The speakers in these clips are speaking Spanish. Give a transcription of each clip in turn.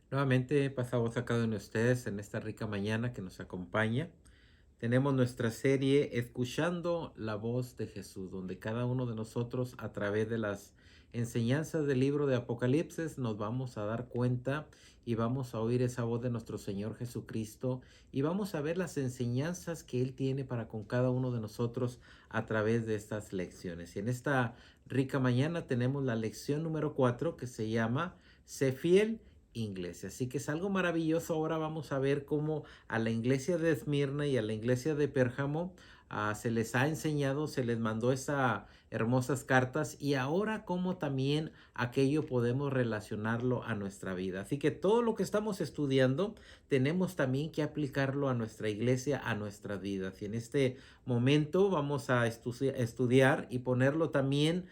Nuevamente pasamos a cada uno de ustedes en esta rica mañana que nos acompaña. Tenemos nuestra serie Escuchando la voz de Jesús, donde cada uno de nosotros a través de las enseñanzas del libro de Apocalipsis nos vamos a dar cuenta y vamos a oír esa voz de nuestro Señor Jesucristo y vamos a ver las enseñanzas que Él tiene para con cada uno de nosotros a través de estas lecciones. Y en esta rica mañana tenemos la lección número 4 que se llama Sé fiel, iglesia. Así que es algo maravilloso. Ahora vamos a ver cómo a la iglesia de Esmirna y a la iglesia de Pérgamo se les ha enseñado, se les mandó esas hermosas cartas y ahora cómo también aquello podemos relacionarlo a nuestra vida. Así que todo lo que estamos estudiando tenemos también que aplicarlo a nuestra iglesia, a nuestras vidas. Y en este momento vamos a estudiar y ponerlo también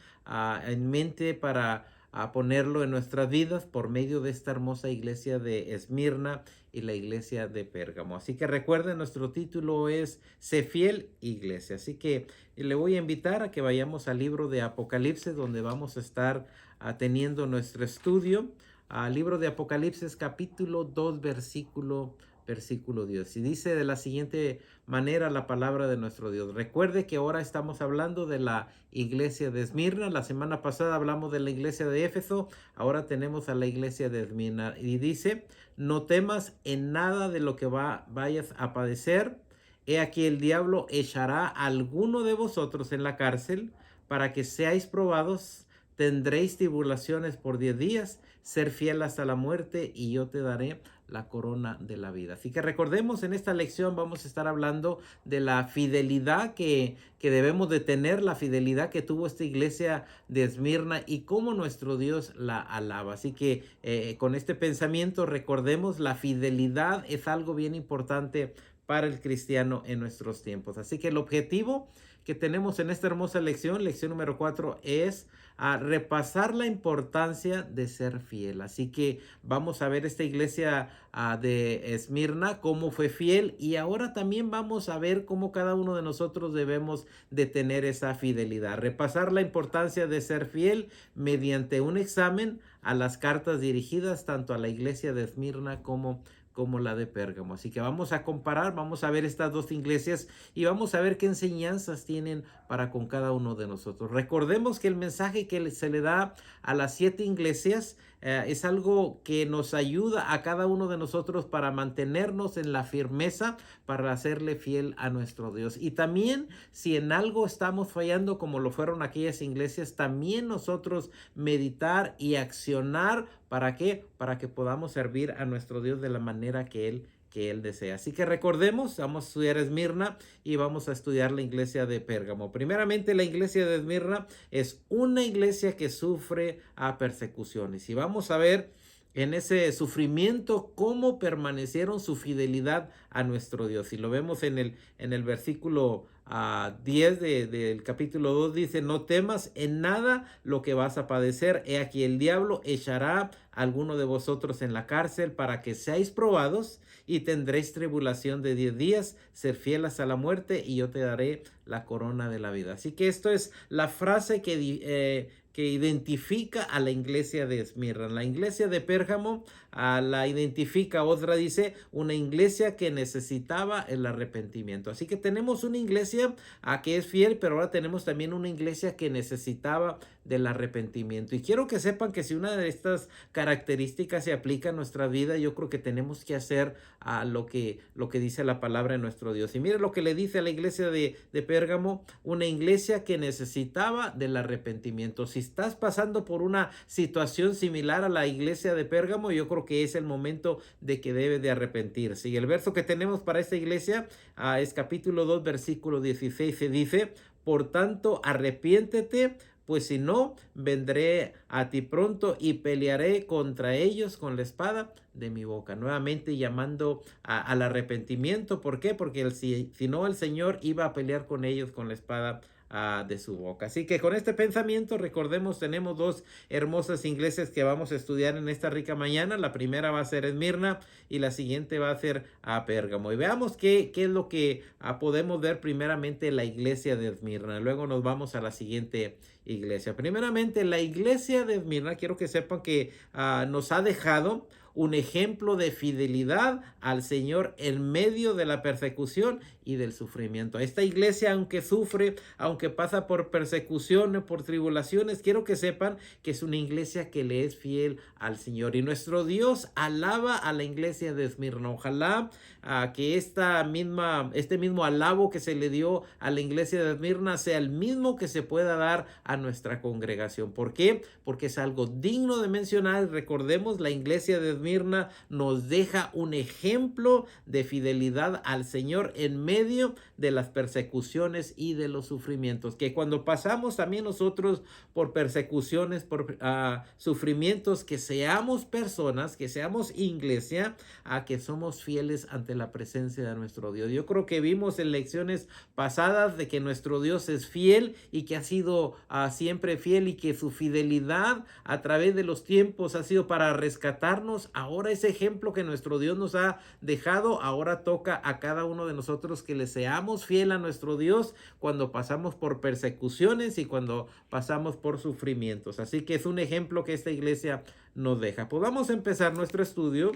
en mente para a ponerlo en nuestras vidas por medio de esta hermosa iglesia de Esmirna y la iglesia de Pérgamo. Así que recuerden, nuestro título es Sé fiel, iglesia. Así que le voy a invitar a que vayamos al libro de Apocalipsis, donde vamos a estar teniendo nuestro estudio. Al libro de Apocalipsis, capítulo 2, versículo 10. Y dice de la siguiente manera la palabra de nuestro Dios. Recuerde que ahora estamos hablando de la iglesia de Esmirna. La semana pasada hablamos de la iglesia de Éfeso. Ahora tenemos a la iglesia de Esmirna. Y dice, no temas en nada de lo que vayas a padecer. He aquí el diablo echará a alguno de vosotros en la cárcel para que seáis probados. Tendréis tribulaciones por 10 días. Ser fiel hasta la muerte y yo te daré la corona de la vida. Así que recordemos, en esta lección vamos a estar hablando de la fidelidad que debemos de tener, la fidelidad que tuvo esta iglesia de Esmirna y cómo nuestro Dios la alaba. Así que con este pensamiento recordemos, la fidelidad es algo bien importante para el cristiano en nuestros tiempos. Así que el objetivo que tenemos en esta hermosa lección, lección número 4, es a repasar la importancia de ser fiel. Así que vamos a ver esta iglesia de Esmirna, cómo fue fiel, y ahora también vamos a ver cómo cada uno de nosotros debemos de tener esa fidelidad. Repasar la importancia de ser fiel mediante un examen a las cartas dirigidas tanto a la iglesia de Esmirna como la de Pérgamo. Así que vamos a comparar, vamos a ver estas dos iglesias y vamos a ver qué enseñanzas tienen para con cada uno de nosotros. Recordemos que el mensaje que se le da a las 7 iglesias es algo que nos ayuda a cada uno de nosotros para mantenernos en la firmeza, para hacerle fiel a nuestro Dios. Y también si en algo estamos fallando como lo fueron aquellas iglesias, también nosotros meditar y accionar. ¿Para qué? Para que podamos servir a nuestro Dios de la manera que Él desea. Así que recordemos, vamos a estudiar Esmirna y vamos a estudiar la iglesia de Pérgamo. Primeramente, la iglesia de Esmirna es una iglesia que sufre a persecuciones. Y vamos a ver en ese sufrimiento cómo permanecieron su fidelidad a nuestro Dios. Y lo vemos en el versículo 10 del capítulo 2, dice, no temas en nada lo que vas a padecer. He aquí el diablo echará a alguno de vosotros en la cárcel para que seáis probados y tendréis tribulación de 10 días. Ser fiel hasta la muerte y yo te daré la corona de la vida. Así que esto es la frase que identifica a la iglesia de Esmirna. La iglesia de Pérgamo la identifica, otra dice, una iglesia que necesitaba el arrepentimiento. Así que tenemos una iglesia que es fiel, pero ahora tenemos también una iglesia que necesitaba del arrepentimiento. Y quiero que sepan que si una de estas características se aplica a nuestra vida, yo creo que tenemos que hacer lo que dice la palabra de nuestro Dios. Y mire lo que le dice a la iglesia de Pérgamo, una iglesia que necesitaba del arrepentimiento. Si estás pasando por una situación similar a la iglesia de Pérgamo, yo creo que es el momento de que debe de arrepentirse. Y el verso que tenemos para esta iglesia es capítulo 2, versículo 16, se dice, por tanto, arrepiéntete, pues si no, vendré a ti pronto y pelearé contra ellos con la espada de mi boca. Nuevamente llamando al arrepentimiento. ¿Por qué? Porque si no, el Señor iba a pelear con ellos con la espada de su boca. Así que con este pensamiento, recordemos, tenemos dos hermosas iglesias que vamos a estudiar en esta rica mañana. La primera va a ser Esmirna y la siguiente va a ser Pérgamo. Y veamos qué es lo que podemos ver primeramente en la iglesia de Esmirna. Luego nos vamos a la siguiente iglesia. Primeramente, la iglesia de Esmirna, quiero que sepan que nos ha dejado un ejemplo de fidelidad al Señor en medio de la persecución y del sufrimiento. Esta iglesia, aunque sufre, aunque pasa por persecuciones, por tribulaciones, quiero que sepan que es una iglesia que le es fiel al Señor. Y nuestro Dios alaba a la iglesia de Esmirna. Ojalá que este mismo alabo que se le dio a la iglesia de Esmirna sea el mismo que se pueda dar a nuestra congregación. ¿Por qué? Porque es algo digno de mencionar. Recordemos, la iglesia de Esmirna nos deja un ejemplo de fidelidad al Señor en medio de las persecuciones y de los sufrimientos. Que cuando pasamos también nosotros por persecuciones, por sufrimientos, que seamos personas, que seamos iglesia, que somos fieles ante la presencia de nuestro Dios. Yo creo que vimos en lecciones pasadas de que nuestro Dios es fiel y que ha sido siempre fiel, y que su fidelidad a través de los tiempos ha sido para rescatarnos. Ahora ese ejemplo que nuestro Dios nos ha dejado, ahora toca a cada uno de nosotros que le seamos fiel a nuestro Dios cuando pasamos por persecuciones y cuando pasamos por sufrimientos. Así que es un ejemplo que esta iglesia nos deja. Pues vamos a empezar nuestro estudio.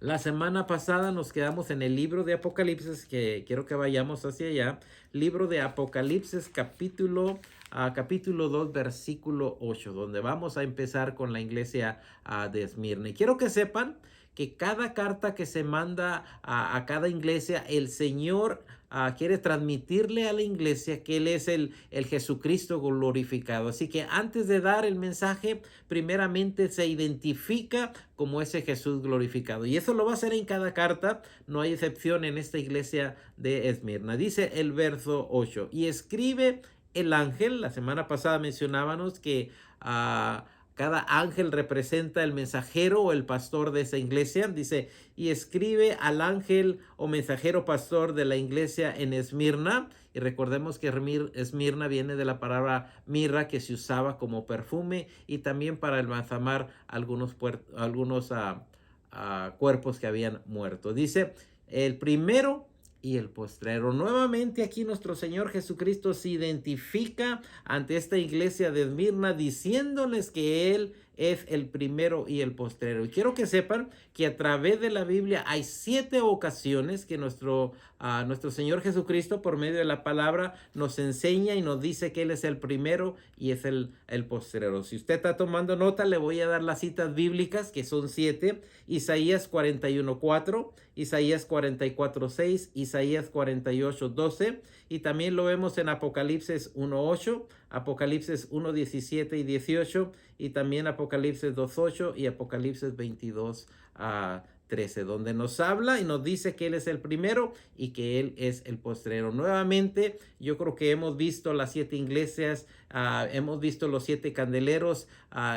La semana pasada nos quedamos en el libro de Apocalipsis, que quiero que vayamos hacia allá. Libro de Apocalipsis, capítulo 2, versículo 8, donde vamos a empezar con la iglesia de Esmirna. Y quiero que sepan que cada carta que se manda a cada iglesia, el Señor quiere transmitirle a la iglesia que Él es el Jesucristo glorificado. Así que antes de dar el mensaje, primeramente se identifica como ese Jesús glorificado. Y eso lo va a hacer en cada carta, no hay excepción en esta iglesia de Esmirna. Dice el verso 8, y escribe el ángel. La semana pasada mencionábamos que cada ángel representa el mensajero o el pastor de esa iglesia. Dice, y escribe al ángel o mensajero pastor de la iglesia en Esmirna. Y recordemos que Esmirna viene de la palabra mirra, que se usaba como perfume y también para embalsamar algunos cuerpos que habían muerto. Dice, el primero y el postrero. Nuevamente aquí nuestro Señor Jesucristo se identifica ante esta iglesia de Esmirna diciéndoles que Él es el primero y el postrero. Y quiero que sepan que a través de la Biblia hay 7 ocasiones que nuestro Señor Jesucristo, por medio de la palabra, nos enseña y nos dice que Él es el primero y es el postrero. Si usted está tomando nota, le voy a dar las citas bíblicas, que son 7. Isaías 41:4, Isaías 44:6, Isaías 48:12, y también lo vemos en Apocalipsis 1:8, Apocalipsis 1:17 y 18, y también Apocalipsis 2:8 y Apocalipsis 22:13, donde nos habla y nos dice que Él es el primero y que Él es el postrero. Nuevamente, yo creo que hemos visto las 7 iglesias, hemos visto los 7 candeleros,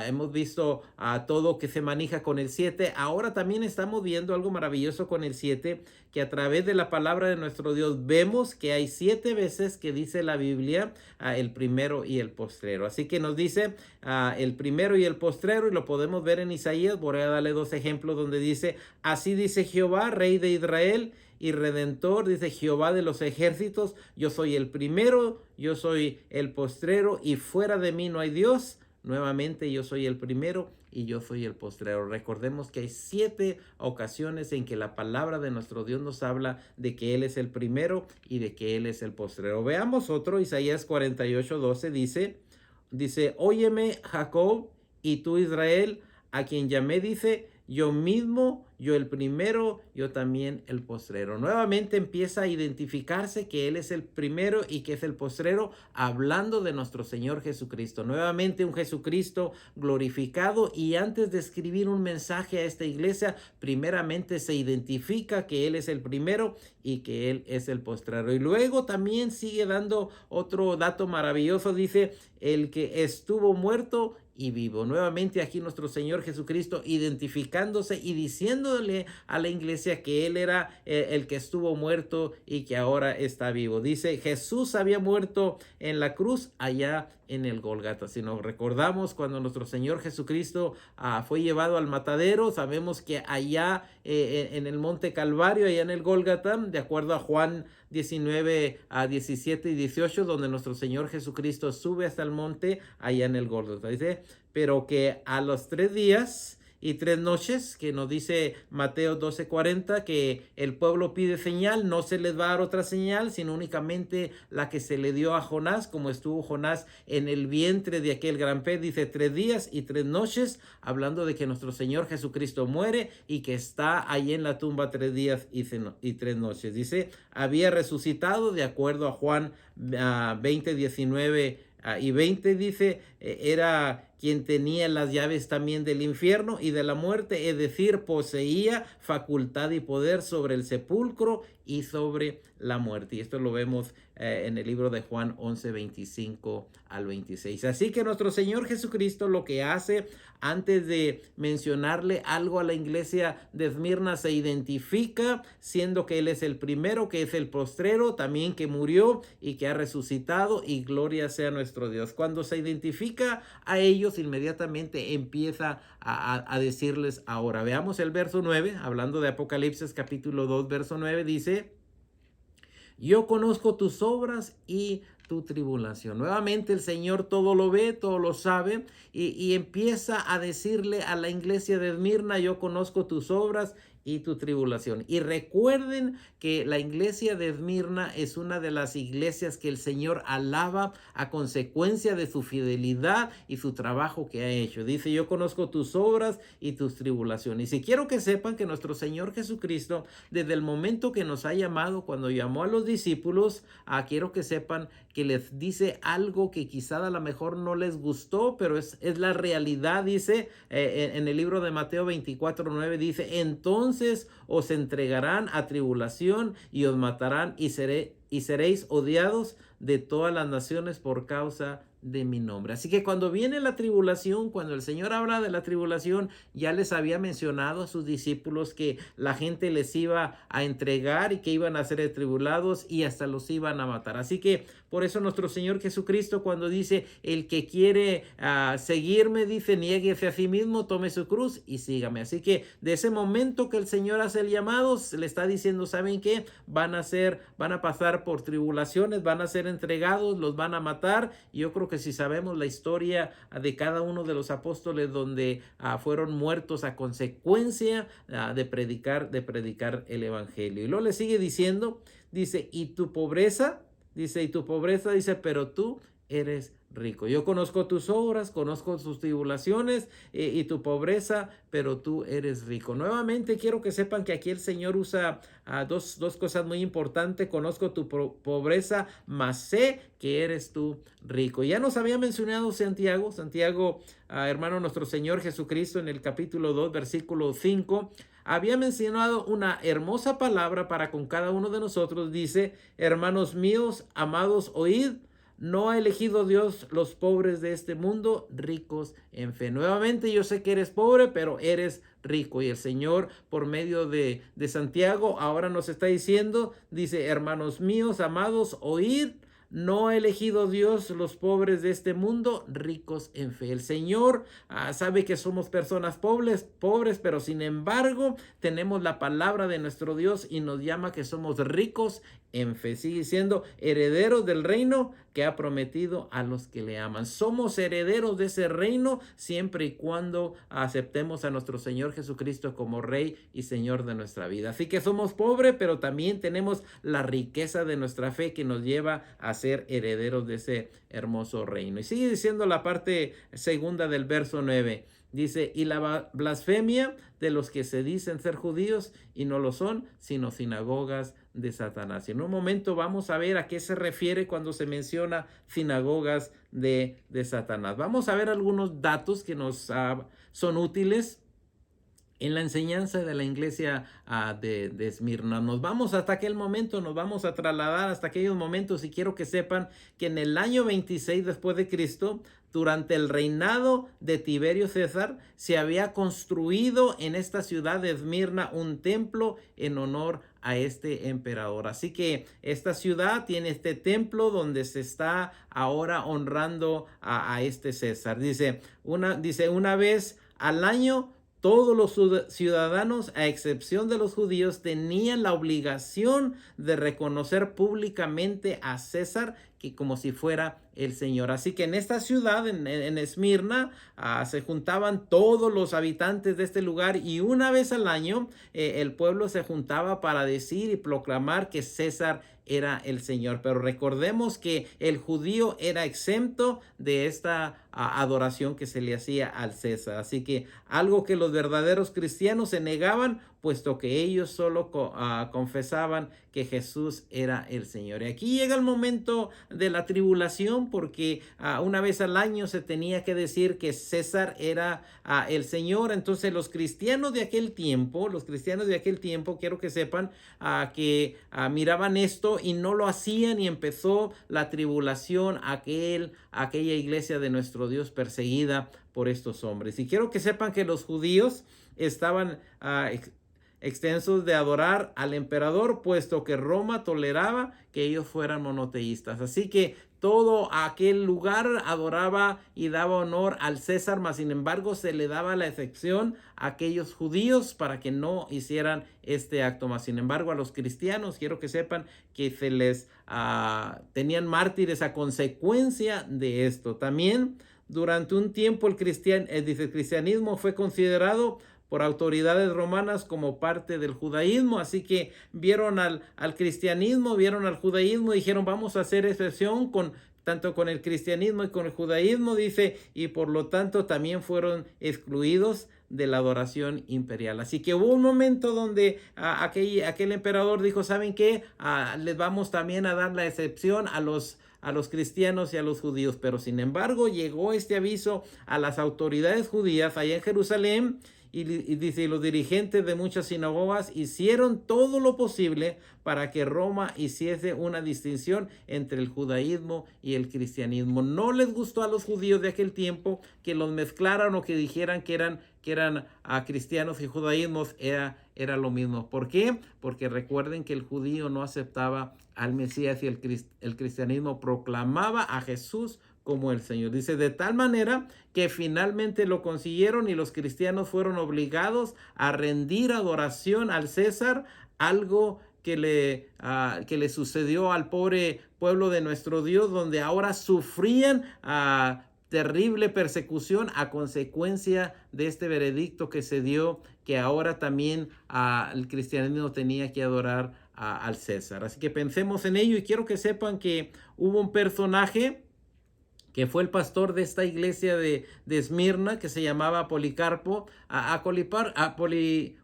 hemos visto todo que se maneja con el 7. Ahora también estamos viendo algo maravilloso con el 7, que a través de la palabra de nuestro Dios vemos que hay 7 veces que dice la Biblia el primero y el postrero. Así que nos dice el primero y el postrero, y lo podemos ver en Isaías. Voy a darle 2 ejemplos donde dice, así dice Jehová, Rey de Israel y Redentor, dice Jehová de los ejércitos, yo soy el primero, yo soy el postrero, y fuera de mí no hay Dios. Nuevamente, yo soy el primero y yo soy el postrero. Recordemos que hay 7 ocasiones en que la palabra de nuestro Dios nos habla de que Él es el primero y de que Él es el postrero. Veamos otro, Isaías 48:12 dice, óyeme Jacob y tú Israel, a quien llamé, dice, yo mismo, yo el primero, yo también el postrero. Nuevamente empieza a identificarse que Él es el primero y que es el postrero, hablando de nuestro Señor Jesucristo. Nuevamente un Jesucristo glorificado, y antes de escribir un mensaje a esta iglesia, primeramente se identifica que Él es el primero y que Él es el postrero. Y luego también sigue dando otro dato maravilloso, dice, el que estuvo muerto y vivo. Nuevamente aquí nuestro Señor Jesucristo identificándose y diciéndole a la iglesia que Él era el que estuvo muerto y que ahora está vivo. Dice, Jesús había muerto en la cruz allá en el Gólgata. Si nos recordamos cuando nuestro Señor Jesucristo fue llevado al matadero, sabemos que allá en el monte Calvario, allá en el Gólgata, de acuerdo a Juan 19:17 y 18, donde nuestro Señor Jesucristo sube hasta el monte allá en el Gólgota. Dice, pero que a los 3 días y 3 noches, que nos dice Mateo 12:40, que el pueblo pide señal, no se les va a dar otra señal, sino únicamente la que se le dio a Jonás, como estuvo Jonás en el vientre de aquel gran pez, dice 3 días y 3 noches, hablando de que nuestro Señor Jesucristo muere y que está ahí en la tumba 3 días y 3 noches. Dice, había resucitado, de acuerdo a Juan 20, 19 y 20, dice, era quien tenía las llaves también del infierno y de la muerte, es decir, poseía facultad y poder sobre el sepulcro y sobre la muerte. Y esto lo vemos en el libro de Juan 11, 25 al 26. Así que nuestro Señor Jesucristo lo que hace antes de mencionarle algo a la iglesia de Esmirna, se identifica, siendo que Él es el primero, que es el postrero, también que murió y que ha resucitado, y gloria sea nuestro Dios. Cuando se identifica a ellos, inmediatamente empieza a decirles ahora. Veamos el verso 9, hablando de Apocalipsis capítulo 2, verso 9, dice: yo conozco tus obras y tu tribulación. Nuevamente el Señor todo lo ve, todo lo sabe, y empieza a decirle a la iglesia de Esmirna: yo conozco tus obras y tu tribulación. Y recuerden que la iglesia de Esmirna es una de las iglesias que el Señor alaba a consecuencia de su fidelidad y su trabajo que ha hecho. Dice: yo conozco tus obras y tus tribulaciones. Y quiero que sepan que nuestro Señor Jesucristo, desde el momento que nos ha llamado, cuando llamó a los discípulos, quiero que sepan que les dice algo que quizá a lo mejor no les gustó, pero es la realidad. Dice en el libro de Mateo 24:9, dice: entonces os entregarán a tribulación y os matarán y seréis odiados de todas las naciones por causa de mi nombre. Así que cuando viene la tribulación, cuando el Señor habla de la tribulación, ya les había mencionado a sus discípulos que la gente les iba a entregar y que iban a ser atribulados y hasta los iban a matar. Así que por eso nuestro Señor Jesucristo, cuando dice: el que quiere seguirme, dice, niéguese a sí mismo, tome su cruz y sígame. Así que de ese momento que el Señor hace el llamado, se le está diciendo: ¿saben qué? Van a pasar por tribulaciones, van a ser entregados, los van a matar. Y yo creo que si sabemos la historia de cada uno de los apóstoles, donde fueron muertos a consecuencia de predicar el evangelio. Y luego le sigue diciendo, dice: y tu pobreza, dice, pero tú eres rico. Yo conozco tus obras, conozco tus tribulaciones y tu pobreza, pero tú eres rico. Nuevamente quiero que sepan que aquí el Señor usa dos cosas muy importantes. Conozco tu pobreza, mas sé que eres tú rico. Ya nos había mencionado Santiago, hermano, nuestro Señor Jesucristo, en el capítulo 2, versículo 5, había mencionado una hermosa palabra para con cada uno de nosotros. Dice: hermanos míos, amados, oíd. No ha elegido Dios los pobres de este mundo, ricos en fe. Nuevamente, yo sé que eres pobre, pero eres rico. Y el Señor, por medio de Santiago, ahora nos está diciendo, dice: hermanos míos, amados, oíd. No ha elegido Dios los pobres de este mundo, ricos en fe. El Señor sabe que somos personas pobres, pero sin embargo tenemos la palabra de nuestro Dios y nos llama que somos ricos en fe. Sigue siendo herederos del reino que ha prometido a los que le aman. Somos herederos de ese reino siempre y cuando aceptemos a nuestro Señor Jesucristo como Rey y Señor de nuestra vida. Así que somos pobres, pero también tenemos la riqueza de nuestra fe que nos lleva a ser herederos de ese hermoso reino. Y sigue diciendo la parte segunda del verso 9. Dice: y la blasfemia de los que se dicen ser judíos y no lo son, sino sinagogas de Satanás. Y en un momento vamos a ver a qué se refiere cuando se menciona sinagogas de Satanás. Vamos a ver algunos datos que nos son útiles en la enseñanza de la iglesia de Esmirna. Nos vamos hasta aquel momento, nos vamos a trasladar hasta aquellos momentos, y quiero que sepan que en el año 26 después de Cristo, durante el reinado de Tiberio César, se había construido en esta ciudad de Esmirna un templo en honor a este emperador. Así que esta ciudad tiene este templo donde se está ahora honrando a este César. Dice una vez al año, todos los ciudadanos, a excepción de los judíos, tenían la obligación de reconocer públicamente a César, que como si fuera el Señor. Así que en esta ciudad, en Esmirna, se juntaban todos los habitantes de este lugar y una vez al año el pueblo se juntaba para decir y proclamar que César era el Señor. Pero recordemos que el judío era exento de esta adoración que se le hacía al César. Así que algo que los verdaderos cristianos se negaban, puesto que ellos solo confesaban que Jesús era el Señor. Y aquí llega el momento de la tribulación, porque una vez al año se tenía que decir que César era el Señor. Entonces los cristianos de aquel tiempo, quiero que sepan que miraban esto y no lo hacían, y empezó la tribulación, aquella iglesia de nuestro Dios perseguida por estos hombres. Y quiero que sepan que los judíos estaban extensos de adorar al emperador, puesto que Roma toleraba que ellos fueran monoteístas. Así que todo aquel lugar adoraba y daba honor al César, mas sin embargo se le daba la excepción a aquellos judíos para que no hicieran este acto. Mas sin embargo a los cristianos quiero que sepan que se les tenían mártires a consecuencia de esto. También durante un tiempo el cristianismo fue considerado por autoridades romanas como parte del judaísmo. Así que vieron al cristianismo, vieron al judaísmo y dijeron, vamos a hacer excepción tanto con el cristianismo y con el judaísmo, dice, y por lo tanto también fueron excluidos de la adoración imperial. Así que hubo un momento donde aquel emperador dijo, ¿saben qué? Les vamos también a dar la excepción a los cristianos y a los judíos. Pero sin embargo llegó este aviso a las autoridades judías allá en Jerusalén, y dice, los dirigentes de muchas sinagogas hicieron todo lo posible para que Roma hiciese una distinción entre el judaísmo y el cristianismo. No les gustó a los judíos de aquel tiempo que los mezclaran o que dijeran que eran cristianos y judaísmos era lo mismo. ¿Por qué? Porque recuerden que el judío no aceptaba al Mesías y el cristianismo proclamaba a Jesús como el Señor. Dice, de tal manera que finalmente lo consiguieron y los cristianos fueron obligados a rendir adoración al César, algo que le sucedió al pobre pueblo de nuestro Dios, donde ahora sufrían terrible persecución a consecuencia de este veredicto que se dio, que ahora también el cristianismo tenía que adorar al César. Así que pensemos en ello, y quiero que sepan que hubo un personaje que fue el pastor de esta iglesia de Esmirna, que se llamaba Policarpo.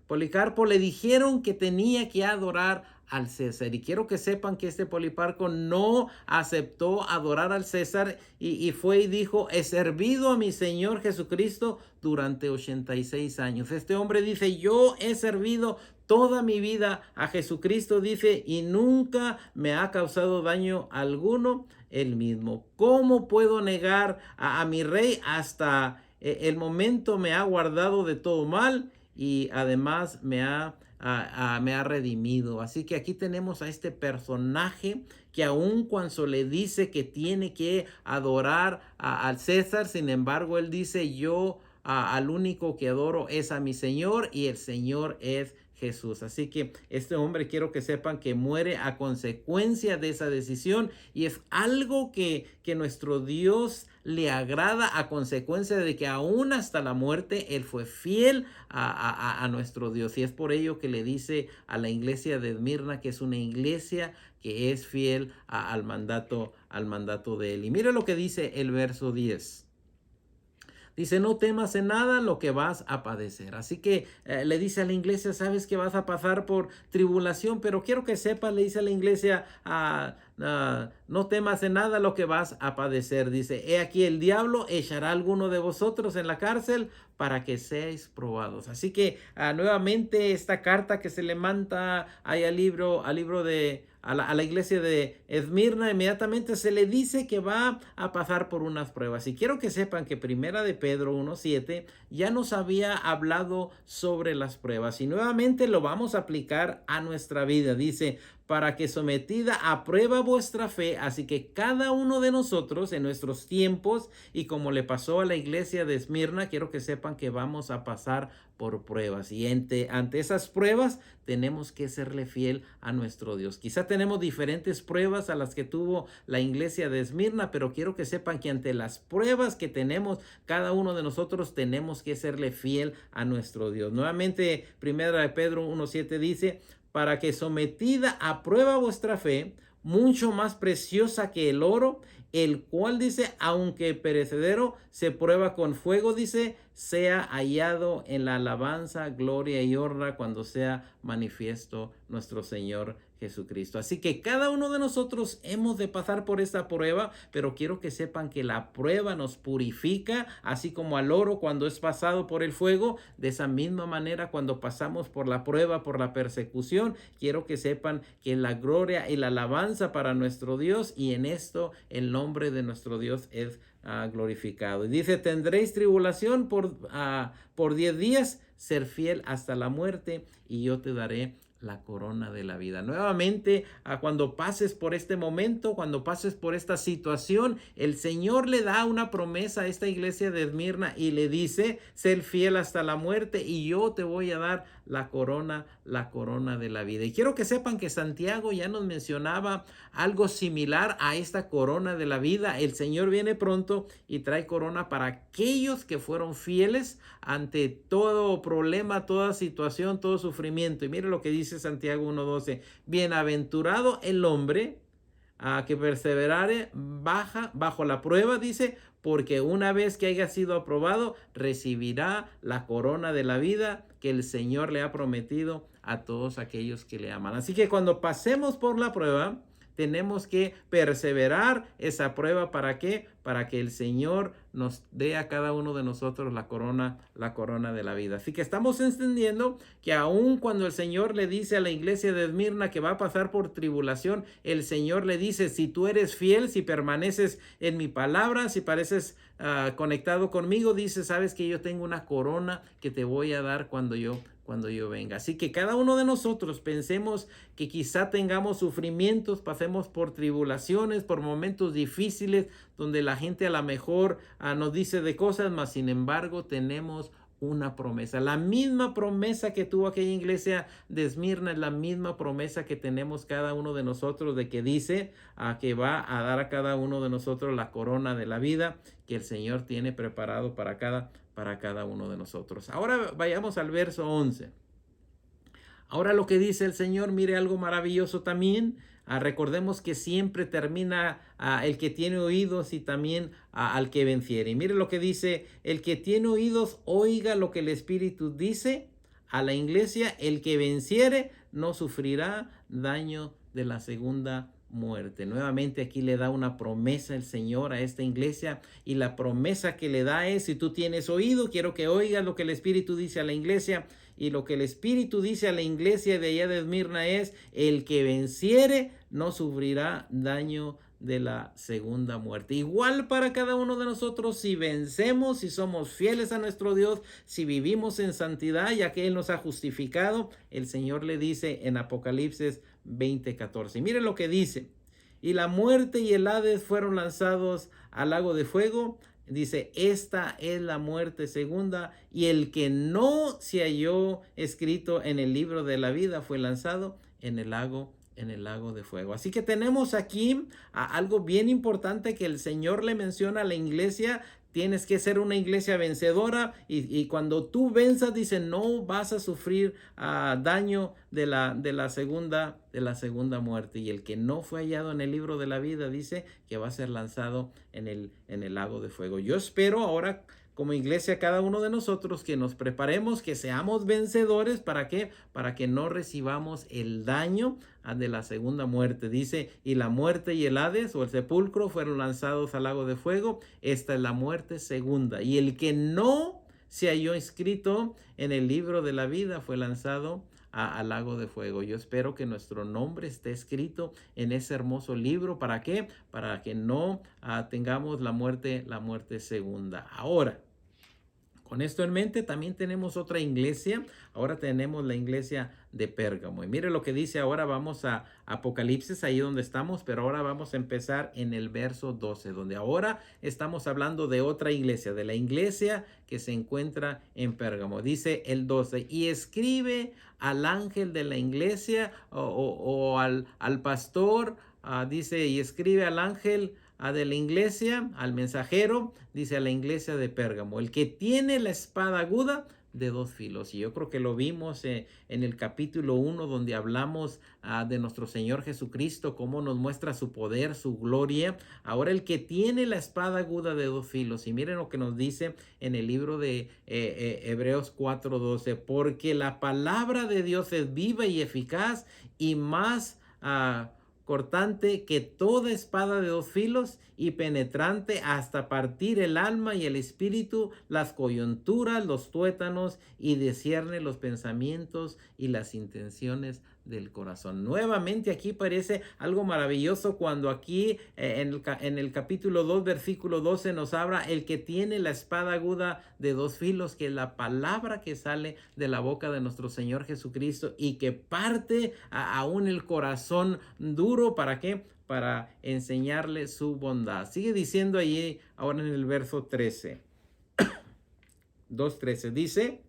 Policarpo le dijeron que tenía que adorar al César. Y quiero que sepan que este Policarpo no aceptó adorar al César y fue y dijo, he servido a mi Señor Jesucristo durante 86 años. Este hombre dice, yo he servido toda mi vida a Jesucristo, dice, y nunca me ha causado daño alguno él mismo. ¿Cómo puedo negar a mi rey? Hasta el momento me ha guardado de todo mal y además me ha redimido. Así que aquí tenemos a este personaje que aun cuando le dice que tiene que adorar al César, sin embargo él dice, yo al único que adoro es a mi Señor, y el Señor es Jesús. Así que este hombre, quiero que sepan que muere a consecuencia de esa decisión, y es algo que nuestro Dios le agrada, a consecuencia de que aún hasta la muerte él fue fiel a nuestro Dios. Y es por ello que le dice a la iglesia de Esmirna que es una iglesia que es fiel al mandato de él. Y mire lo que dice el verso 10. Dice, no temas en nada lo que vas a padecer. Así que le dice a la iglesia, sabes que vas a pasar por tribulación, pero quiero que sepas, le dice a la iglesia, no temas en nada lo que vas a padecer. Dice, he aquí el diablo echará a alguno de vosotros en la cárcel para que seáis probados. Así que nuevamente esta carta que se le manda ahí a la iglesia de Esmirna, inmediatamente se le dice que va a pasar por unas pruebas. Y quiero que sepan que Primera de Pedro 1:7 ya nos había hablado sobre las pruebas, y nuevamente lo vamos a aplicar a nuestra vida. Dice, para que sometida a prueba vuestra fe, así que cada uno de nosotros en nuestros tiempos, y como le pasó a la iglesia de Esmirna, quiero que sepan que vamos a pasar por pruebas, y ante esas pruebas tenemos que serle fiel a nuestro Dios. Quizá tenemos diferentes pruebas a las que tuvo la iglesia de Esmirna, pero quiero que sepan que ante las pruebas que tenemos, cada uno de nosotros tenemos que serle fiel a nuestro Dios. Nuevamente, primera de Pedro 1:7 dice, para que sometida a prueba vuestra fe, mucho más preciosa que el oro, el cual dice, aunque perecedero, se prueba con fuego, dice, sea hallado en la alabanza, gloria y honra cuando sea manifiesto nuestro Señor Jesucristo. Así que cada uno de nosotros hemos de pasar por esta prueba, pero quiero que sepan que la prueba nos purifica, así como al oro cuando es pasado por el fuego. De esa misma manera, cuando pasamos por la prueba, por la persecución, quiero que sepan que la gloria y la alabanza para nuestro Dios, y en esto el nombre de nuestro Dios es glorificado. Y dice, tendréis tribulación por 10 días, ser fiel hasta la muerte, y yo te daré la corona de la vida. Nuevamente, cuando pases por este momento, cuando pases por esta situación, el Señor le da una promesa a esta iglesia de Esmirna y le dice, ser fiel hasta la muerte y yo te voy a dar la corona de la vida. Y quiero que sepan que Santiago ya nos mencionaba algo similar a esta corona de la vida. El Señor viene pronto y trae corona para aquellos que fueron fieles ante todo problema, toda situación, todo sufrimiento. Y mire lo que dice Santiago 1:12. Bienaventurado el hombre que perseverare bajo la prueba, dice, porque una vez que haya sido aprobado, recibirá la corona de la vida que el Señor le ha prometido a todos aquellos que le aman. Así que cuando pasemos por la prueba, tenemos que perseverar esa prueba. ¿Para qué? Para que el Señor nos dé a cada uno de nosotros la corona de la vida. Así que estamos entendiendo que aun cuando el Señor le dice a la iglesia de Esmirna que va a pasar por tribulación, el Señor le dice, si tú eres fiel, si permaneces en mi palabra, si pareces conectado conmigo, dice, sabes que yo tengo una corona que te voy a dar cuando yo venga. Así que cada uno de nosotros pensemos que quizá tengamos sufrimientos, pasemos por tribulaciones, por momentos difíciles, donde la gente a lo mejor nos dice de cosas, mas sin embargo tenemos una promesa. La misma promesa que tuvo aquella iglesia de Esmirna es la misma promesa que tenemos cada uno de nosotros, de que dice que va a dar a cada uno de nosotros la corona de la vida que el Señor tiene preparado para cada uno de nosotros. Ahora vayamos al verso 11. Ahora lo que dice el Señor, mire algo maravilloso también. Recordemos que siempre termina el que tiene oídos y también al que venciere. Y mire lo que dice, el que tiene oídos oiga lo que el Espíritu dice a la iglesia, el que venciere no sufrirá daño de la segunda muerte. Nuevamente aquí le da una promesa el Señor a esta iglesia, y la promesa que le da es, si tú tienes oído, quiero que oigas lo que el Espíritu dice a la iglesia. Y lo que el Espíritu dice a la iglesia de allá de Esmirna es, el que venciere no sufrirá daño de la segunda muerte. Igual para cada uno de nosotros, si vencemos, si somos fieles a nuestro Dios, si vivimos en santidad, ya que Él nos ha justificado, el Señor le dice en Apocalipsis 20:14. Mire lo que dice. Y la muerte y el Hades fueron lanzados al lago de fuego. Dice, esta es la muerte segunda, y el que no se halló escrito en el libro de la vida fue lanzado en el lago de fuego. Así que tenemos aquí algo bien importante que el Señor le menciona a la iglesia. Tienes que ser una iglesia vencedora, y cuando tú venzas, dice, no vas a sufrir daño de la segunda muerte. Y el que no fue hallado en el libro de la vida, dice que va a ser lanzado en el lago de fuego. Yo espero ahora, como iglesia, cada uno de nosotros, que nos preparemos, que seamos vencedores. ¿Para qué? Para que no recibamos el daño de la segunda muerte. Dice, y la muerte y el Hades o el sepulcro fueron lanzados al lago de fuego. Esta es la muerte segunda. Y el que no se halló escrito en el libro de la vida fue lanzado al lago de fuego. Yo espero que nuestro nombre esté escrito en ese hermoso libro. ¿Para qué? Para que no tengamos la muerte segunda. Ahora, Con esto en mente, también tenemos otra iglesia. Ahora tenemos la iglesia de Pérgamo. Y mire lo que dice ahora. Vamos a Apocalipsis, ahí donde estamos, pero ahora vamos a empezar en el verso 12, donde ahora estamos hablando de otra iglesia, de la iglesia que se encuentra en Pérgamo. Dice el 12, y escribe al ángel de la iglesia o al pastor, dice, y escribe al ángel de la iglesia, al mensajero, dice a la iglesia de Pérgamo, el que tiene la espada aguda de dos filos. Y yo creo que lo vimos en el capítulo 1, donde hablamos de nuestro Señor Jesucristo, cómo nos muestra su poder, su gloria. Ahora el que tiene la espada aguda de dos filos. Y miren lo que nos dice en el libro de Hebreos 4:12, porque la palabra de Dios es viva y eficaz y más cortante que toda espada de dos filos y penetrante hasta partir el alma y el espíritu, las coyunturas, los tuétanos, y discierne los pensamientos y las intenciones del corazón. Nuevamente aquí parece algo maravilloso cuando aquí en el capítulo 2 versículo 12 nos habla el que tiene la espada aguda de dos filos, que es la palabra que sale de la boca de nuestro Señor Jesucristo y que parte aún el corazón duro. ¿Para qué? Para enseñarle su bondad. Sigue diciendo allí ahora en el verso 13. 2:13 dice: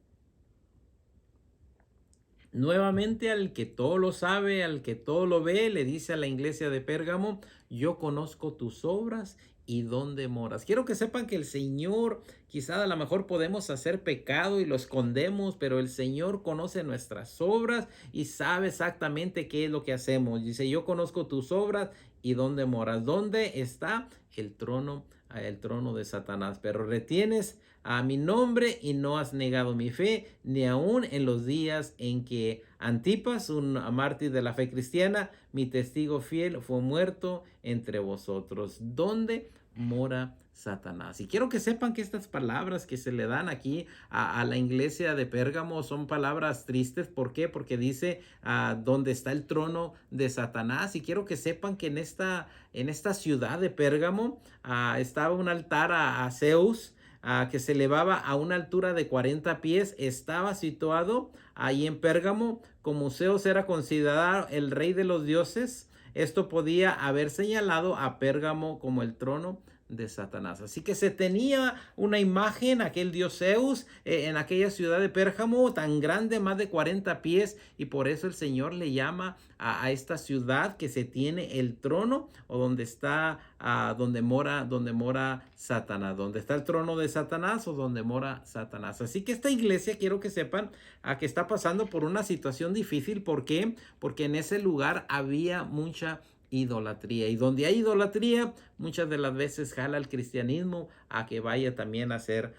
nuevamente al que todo lo sabe, al que todo lo ve, le dice a la iglesia de Pérgamo: yo conozco tus obras y dónde moras. Quiero que sepan que el Señor, quizá a lo mejor podemos hacer pecado y lo escondemos, pero el Señor conoce nuestras obras y sabe exactamente qué es lo que hacemos. Dice: yo conozco tus obras y dónde moras. ¿Dónde está el trono? El trono de Satanás. Pero retienes a mi nombre y no has negado mi fe, ni aun en los días en que Antipas, un mártir de la fe cristiana, mi testigo fiel, fue muerto entre vosotros. ¿Dónde mora Satanás? Y quiero que sepan que estas palabras que se le dan aquí a la iglesia de Pérgamo son palabras tristes. ¿Por qué? Porque dice dónde está el trono de Satanás. Y quiero que sepan que en esta ciudad de Pérgamo estaba un altar a Zeus, que se elevaba a una altura de 40 pies. Estaba situado ahí en Pérgamo. Como Zeus era considerado el rey de los dioses, esto podía haber señalado a Pérgamo como el trono de Satanás. Así que se tenía una imagen, aquel dios Zeus, en aquella ciudad de Pérgamo tan grande, más de 40 pies, y por eso el Señor le llama a esta ciudad que se tiene el trono, o donde está, donde mora Satanás, donde está el trono de Satanás o donde mora Satanás. Así que esta iglesia, quiero que sepan que está pasando por una situación difícil. ¿Por qué? Porque en ese lugar había mucha idolatría, y donde hay idolatría muchas de las veces jala el cristianismo a que vaya también a ser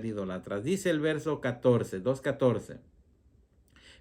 idólatras. Dice el verso 14, 2:14: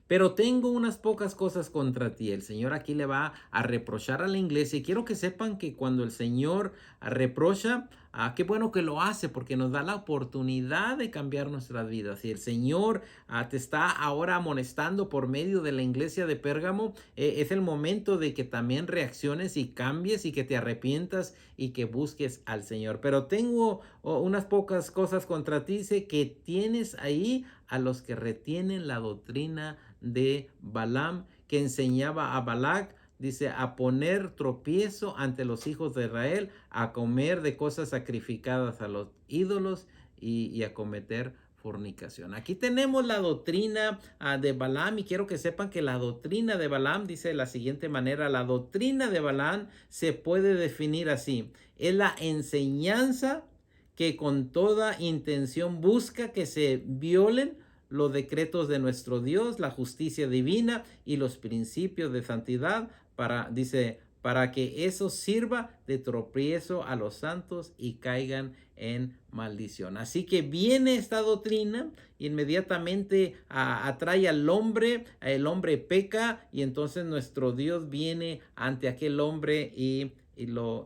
pero tengo unas pocas cosas contra ti. El Señor aquí le va a reprochar a la iglesia, y quiero que sepan que cuando el Señor reprocha, qué bueno que lo hace, porque nos da la oportunidad de cambiar nuestras vidas. Y el Señor te está ahora amonestando por medio de la iglesia de Pérgamo. Es el momento de que también reacciones y cambies y que te arrepientas y que busques al Señor. Pero tengo unas pocas cosas contra ti. Dice que tienes ahí a los que retienen la doctrina de Balaam, que enseñaba a Balac, dice, a poner tropiezo ante los hijos de Israel, a comer de cosas sacrificadas a los ídolos y a cometer fornicación. Aquí tenemos la doctrina de Balaam, y quiero que sepan que la doctrina de Balaam dice de la siguiente manera: la doctrina de Balaam se puede definir así: es la enseñanza que con toda intención busca que se violen los decretos de nuestro Dios, la justicia divina y los principios de santidad, para que eso sirva de tropiezo a los santos y caigan en maldición. Así que viene esta doctrina, inmediatamente atrae al hombre, el hombre peca, y entonces nuestro Dios viene ante aquel hombre y lo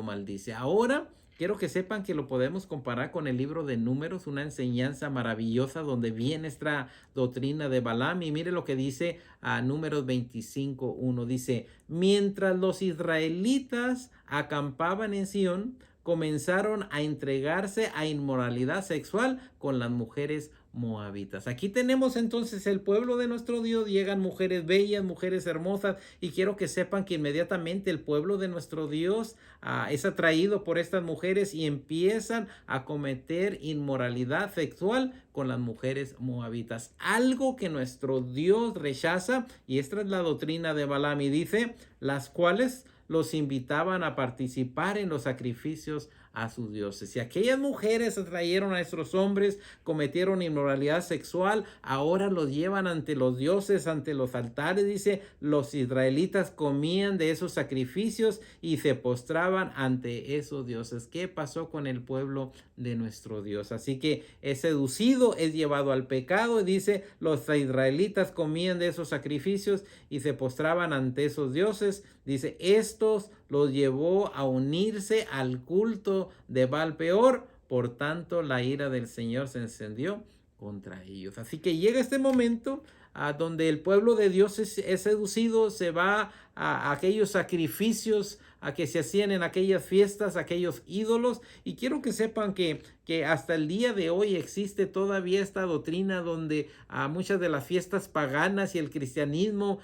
maldice. Ahora quiero que sepan que lo podemos comparar con el libro de Números, una enseñanza maravillosa donde viene esta doctrina de Balaam. Y mire lo que dice a Números 25:1. Dice: mientras los israelitas acampaban en Sión, comenzaron a entregarse a inmoralidad sexual con las mujeres moabitas. Aquí tenemos entonces el pueblo de nuestro Dios, llegan mujeres bellas, mujeres hermosas, y quiero que sepan que inmediatamente el pueblo de nuestro Dios es atraído por estas mujeres y empiezan a cometer inmoralidad sexual con las mujeres moabitas, algo que nuestro Dios rechaza, y esta es la doctrina de Balaam, y dice, las cuales los invitaban a participar en los sacrificios a sus dioses. Si aquellas mujeres atrayeron a estos hombres, cometieron inmoralidad sexual, ahora los llevan ante los dioses, ante los altares. Dice, los israelitas comían de esos sacrificios y se postraban ante esos dioses. ¿Qué pasó con el pueblo de nuestro Dios? Así que es seducido, es llevado al pecado. Dice, los israelitas comían de esos sacrificios y se postraban ante esos dioses. Dice, estos los llevó a unirse al culto de Baal Peor, por tanto la ira del Señor se encendió contra ellos. Así que llega este momento donde el pueblo de Dios es seducido, se va a aquellos sacrificios que se hacían en aquellas fiestas, aquellos ídolos, y quiero que sepan que hasta el día de hoy existe todavía esta doctrina donde muchas de las fiestas paganas y el cristianismo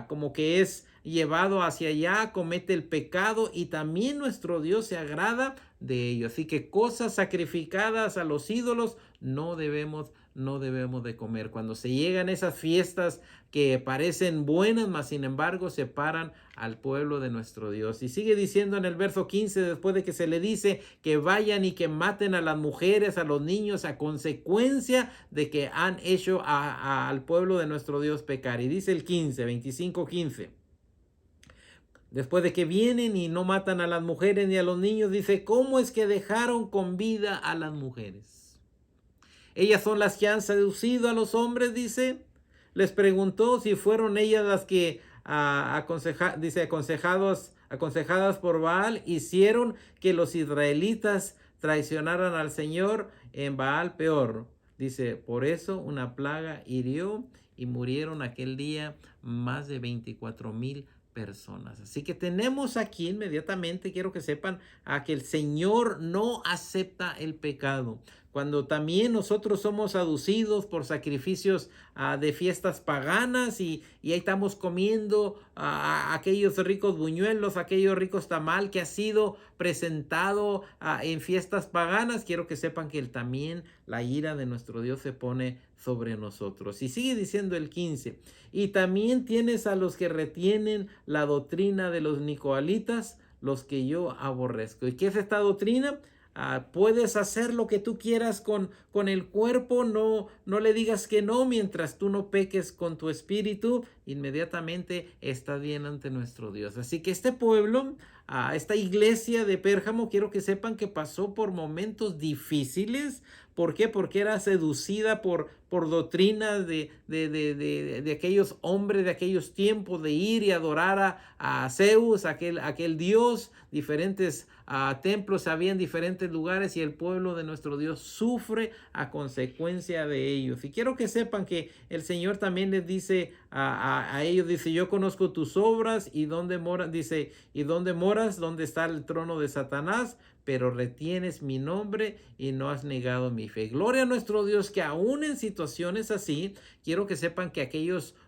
como que es llevado hacia allá, comete el pecado, y también nuestro Dios se agrada de ello. Así que cosas sacrificadas a los ídolos no debemos de comer. Cuando se llegan esas fiestas que parecen buenas, mas sin embargo separan al pueblo de nuestro Dios. Y sigue diciendo en el verso 15, después de que se le dice que vayan y que maten a las mujeres, a los niños, a consecuencia de que han hecho al pueblo de nuestro Dios pecar. Y dice el 25:15. Después de que vienen y no matan a las mujeres ni a los niños, dice, ¿cómo es que dejaron con vida a las mujeres? Ellas son las que han seducido a los hombres, dice. Les preguntó si fueron ellas las que aconsejadas por Baal, hicieron que los israelitas traicionaran al Señor en Baal Peor. Dice, por eso una plaga hirió y murieron aquel día más de 24,000 personas. Así que tenemos aquí inmediatamente, quiero que sepan, que el Señor no acepta el pecado. Cuando también nosotros somos aducidos por sacrificios de fiestas paganas y ahí estamos comiendo aquellos ricos buñuelos, aquellos ricos tamal que ha sido presentado en fiestas paganas, quiero que sepan que también la ira de nuestro Dios se pone sobre nosotros. Y sigue diciendo el 15, y también tienes a los que retienen la doctrina de los nicolaítas, los que yo aborrezco. ¿Y qué es esta doctrina? Puedes hacer lo que tú quieras con el cuerpo, no le digas que no mientras tú no peques con tu espíritu, inmediatamente estás bien ante nuestro Dios. Así que este pueblo, esta iglesia de Pérgamo, quiero que sepan que pasó por momentos difíciles. ¿Por qué? Porque era seducida por doctrinas de aquellos hombres de aquellos tiempos, de ir y adorar a Zeus, aquel dios. Diferentes templos había en diferentes lugares y el pueblo de nuestro Dios sufre a consecuencia de ellos. Y quiero que sepan que el Señor también les dice a ellos, dice, yo conozco tus obras y dónde moras, dice, y dónde moras, dónde está el trono de Satanás, pero retienes mi nombre y no has negado mi fe. Gloria a nuestro Dios, que aún en situaciones así, quiero que sepan que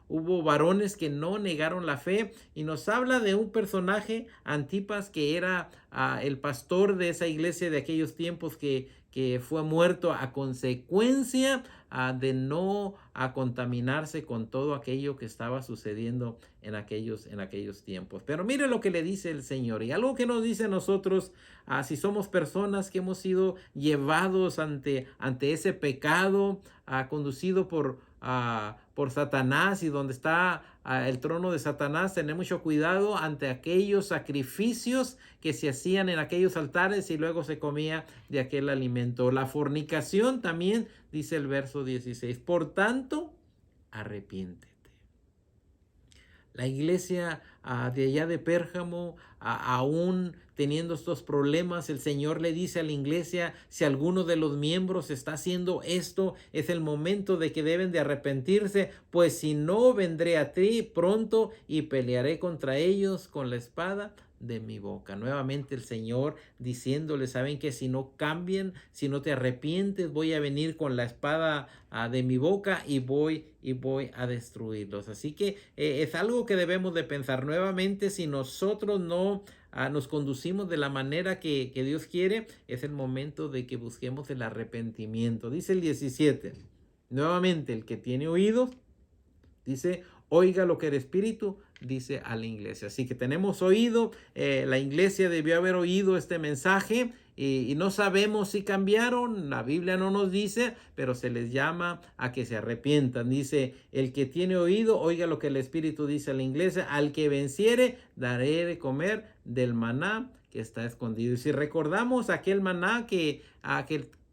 hubo varones que no negaron la fe, y nos habla de un personaje, Antipas, que era el pastor de esa iglesia de aquellos tiempos que fue muerto a consecuencia de no contaminarse con todo aquello que estaba sucediendo en aquellos tiempos. Pero mire lo que le dice el Señor, y algo que nos dice a nosotros, si somos personas que hemos sido llevados ante ese pecado, conducido por Satanás, y donde está el trono de Satanás, tener mucho cuidado ante aquellos sacrificios que se hacían en aquellos altares y luego se comía de aquel alimento. La fornicación también, dice el verso 16, por tanto, arrepiéntete. La iglesia de allá de Pérgamo, aún teniendo estos problemas, el Señor le dice a la iglesia, si alguno de los miembros está haciendo esto, es el momento de que deben de arrepentirse, pues si no, vendré a ti pronto y pelearé contra ellos con la espada de mi boca. Nuevamente el Señor diciéndole, saben que si no cambian, si no te arrepientes, voy a venir con la espada de mi boca y voy a destruirlos. Así que es algo que debemos de pensar nuevamente. Si nosotros no nos conducimos de la manera que Dios quiere, es el momento de que busquemos el arrepentimiento. Dice el 17, nuevamente el que tiene oídos, dice, oiga lo que el Espíritu dice a la iglesia. Así que tenemos oído, la iglesia debió haber oído este mensaje y no sabemos si cambiaron, la Biblia no nos dice, pero se les llama a que se arrepientan. Dice, el que tiene oído, oiga lo que el Espíritu dice a la iglesia, al que venciere, daré de comer del maná que está escondido. Y si recordamos aquel maná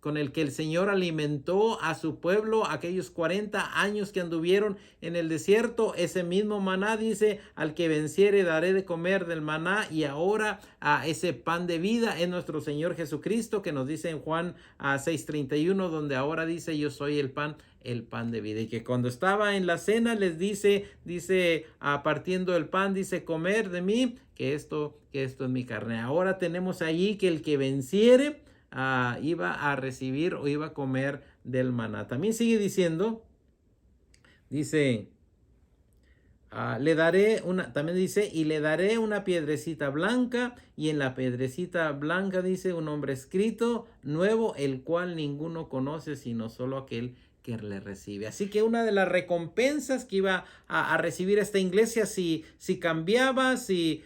con el que el Señor alimentó a su pueblo aquellos 40 años que anduvieron en el desierto, ese mismo maná dice, al que venciere daré de comer del maná, y ahora ese pan de vida es nuestro Señor Jesucristo, que nos dice en Juan 6:31, donde ahora dice, yo soy el pan de vida. Y que cuando estaba en la cena les dice, partiendo el pan, dice, comer de mí, que esto es mi carne. Ahora tenemos allí que el que venciere iba a recibir o iba a comer del maná. También sigue diciendo, dice, también dice, y le daré una piedrecita blanca, y en la piedrecita blanca dice un nombre escrito nuevo, el cual ninguno conoce sino solo aquel que le recibe. Así que una de las recompensas que iba a recibir esta iglesia, si cambiaba, si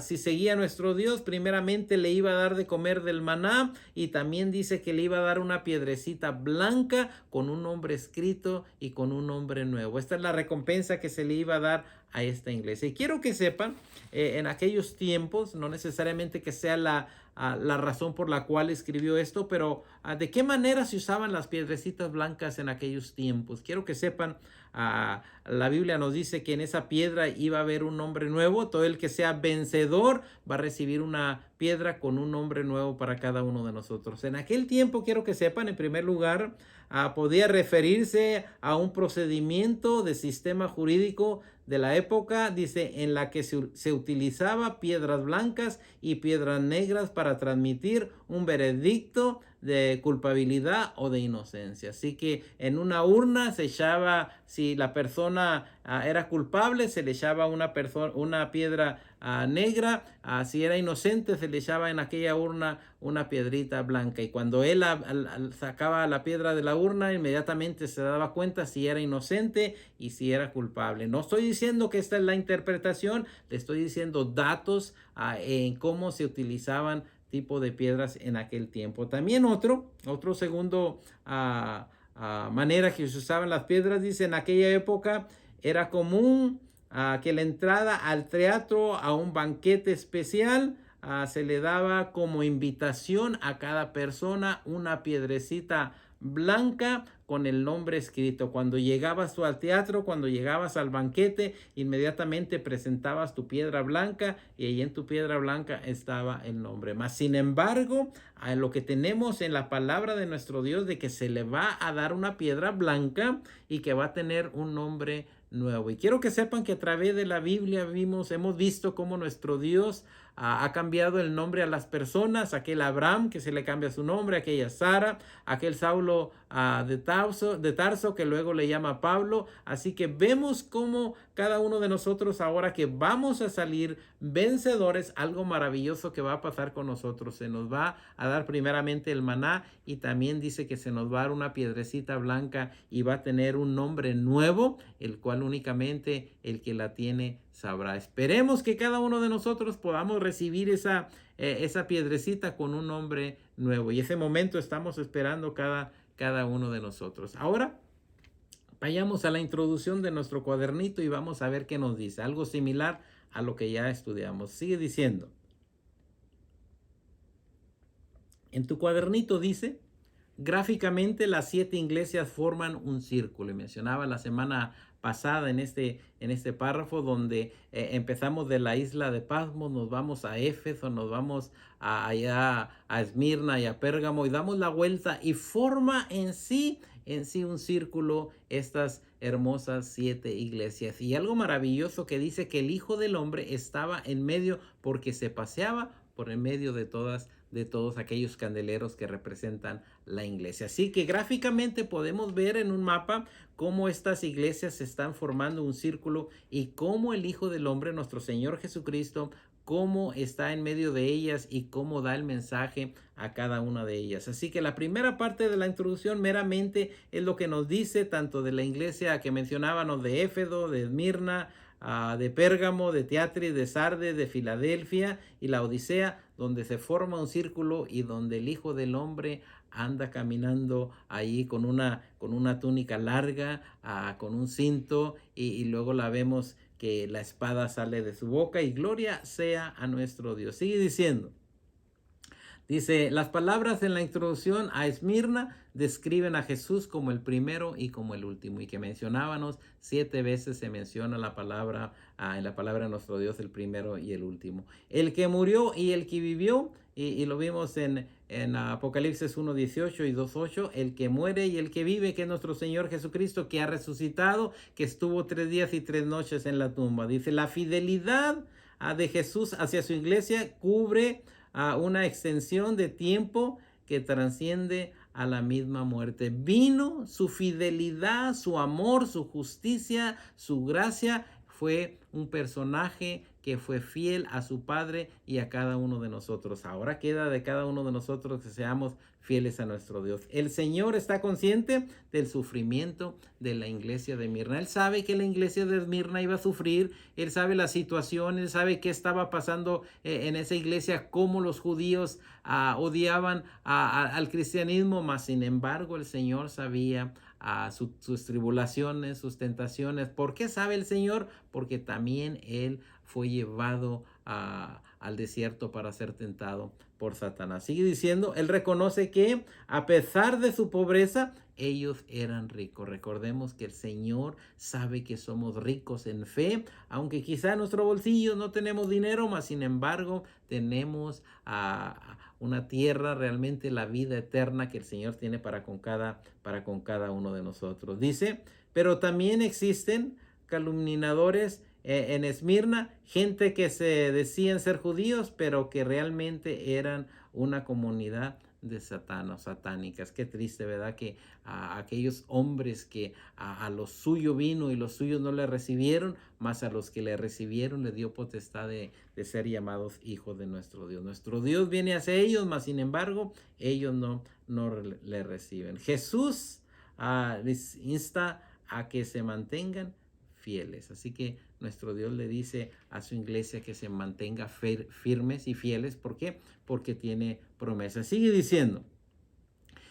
seguía a nuestro Dios, primeramente le iba a dar de comer del maná, y también dice que le iba a dar una piedrecita blanca con un nombre escrito y con un nombre nuevo. Esta es la recompensa que se le iba a dar a esta iglesia. Y quiero que sepan, en aquellos tiempos, no necesariamente que sea la razón por la cual escribió esto, pero de qué manera se usaban las piedrecitas blancas en aquellos tiempos. Quiero que sepan, la Biblia nos dice que en esa piedra iba a haber un nombre nuevo. Todo el que sea vencedor va a recibir una piedra con un nombre nuevo para cada uno de nosotros. En aquel tiempo, quiero que sepan, en primer lugar, podía referirse a un procedimiento de sistema jurídico de la época, dice, en la que se utilizaba piedras blancas y piedras negras para transmitir un veredicto de culpabilidad o de inocencia. Así que en una urna se echaba, si la persona era culpable, se le echaba una piedra negra, si era inocente, se le echaba en aquella urna una piedrita blanca. Y cuando él sacaba la piedra de la urna, inmediatamente se daba cuenta si era inocente y si era culpable. No estoy diciendo que esta es la interpretación, le estoy diciendo datos en cómo se utilizaban tipo de piedras en aquel tiempo. También otro segundo manera que se usaban las piedras, dice, en aquella época era común que la entrada al teatro, a un banquete especial, se le daba como invitación a cada persona una piedrecita blanca con el nombre escrito. Cuando llegabas tú al teatro, cuando llegabas al banquete, inmediatamente presentabas tu piedra blanca y ahí en tu piedra blanca estaba el nombre. Mas, sin embargo, a lo que tenemos en la palabra de nuestro Dios, de que se le va a dar una piedra blanca y que va a tener un nombre nuevo. Y quiero que sepan que a través de la Biblia hemos visto cómo nuestro Dios ha cambiado el nombre a las personas. Aquel Abraham, que se le cambia su nombre, aquella Sara, aquel Saulo de Tarso, que luego le llama Pablo. Así que vemos cómo cada uno de nosotros, ahora que vamos a salir vencedores, algo maravilloso que va a pasar con nosotros. Se nos va a dar primeramente el maná, y también dice que se nos va a dar una piedrecita blanca y va a tener un nombre nuevo, el cual únicamente el que la tiene sabrá. Esperemos que cada uno de nosotros podamos recibir esa piedrecita con un nombre nuevo, y ese momento estamos esperando cada uno de nosotros. Ahora vayamos a la introducción de nuestro cuadernito y vamos a ver qué nos dice. Algo similar a lo que ya estudiamos. Sigue diciendo. En tu cuadernito dice, gráficamente las 7 iglesias forman un círculo. Y mencionaba la semana pasada en este párrafo, donde empezamos de la isla de Patmos, nos vamos a Éfeso, nos vamos allá a Esmirna y a Pérgamo, y damos la vuelta, y forma en sí en sí un círculo estas hermosas 7 iglesias. Y algo maravilloso que dice que el Hijo del Hombre estaba en medio porque se paseaba por en medio de todos aquellos candeleros que representan la iglesia. Así que gráficamente podemos ver en un mapa cómo estas iglesias se están formando un círculo y cómo el Hijo del Hombre, nuestro Señor Jesucristo, cómo está en medio de ellas y cómo da el mensaje a cada una de ellas. Así que la primera parte de la introducción meramente es lo que nos dice tanto de la iglesia que mencionábamos de Éfeso, de Esmirna, de Pérgamo, de Tiatira, de Sardes, de Filadelfia y la Odisea, donde se forma un círculo y donde el Hijo del Hombre anda caminando ahí con una túnica larga, con un cinto y luego la vemos que la espada sale de su boca y gloria sea a nuestro Dios. Sigue diciendo. Dice, las palabras en la introducción a Esmirna describen a Jesús como el primero y como el último. Y que mencionábamos 7 veces se menciona la palabra, en la palabra de nuestro Dios, el primero y el último. El que murió y el que vivió, y lo vimos en Apocalipsis 1:18 y 2:8, el que muere y el que vive, que es nuestro Señor Jesucristo, que ha resucitado, que estuvo 3 días y 3 noches en la tumba. Dice, la fidelidad de Jesús hacia su iglesia cubre a una extensión de tiempo que trasciende a la misma muerte. Vino su fidelidad, su amor, su justicia, su gracia. Fue un personaje que fue fiel a su Padre y a cada uno de nosotros. Ahora queda de cada uno de nosotros que seamos fieles a nuestro Dios. El Señor está consciente del sufrimiento de la iglesia de Esmirna. Él sabe que la iglesia de Esmirna iba a sufrir. Él sabe la situación. Él sabe qué estaba pasando en esa iglesia, cómo los judíos odiaban al cristianismo. Mas sin embargo el Señor sabía sus tribulaciones, sus tentaciones. ¿Por qué sabe el Señor? Porque también Él fue llevado al desierto para ser tentado por Satanás. Sigue diciendo, Él reconoce que a pesar de su pobreza, ellos eran ricos. Recordemos que el Señor sabe que somos ricos en fe, aunque quizá en nuestro bolsillo no tenemos dinero, mas sin embargo tenemos una tierra, realmente la vida eterna que el Señor tiene para con cada uno de nosotros. Dice, pero también existen calumniadores en Esmirna, gente que se decían ser judíos, pero que realmente eran una comunidad de satánicas. Qué triste, ¿verdad? Que aquellos hombres que a lo suyo vino y los suyos no le recibieron, más a los que le recibieron le dio potestad de ser llamados hijos de nuestro Dios. Nuestro Dios viene hacia ellos, mas sin embargo, ellos no le reciben. Jesús les insta a que se mantengan fieles. Así que nuestro Dios le dice a su iglesia que se mantenga firmes y fieles. ¿Por qué? Porque tiene promesas. Sigue diciendo,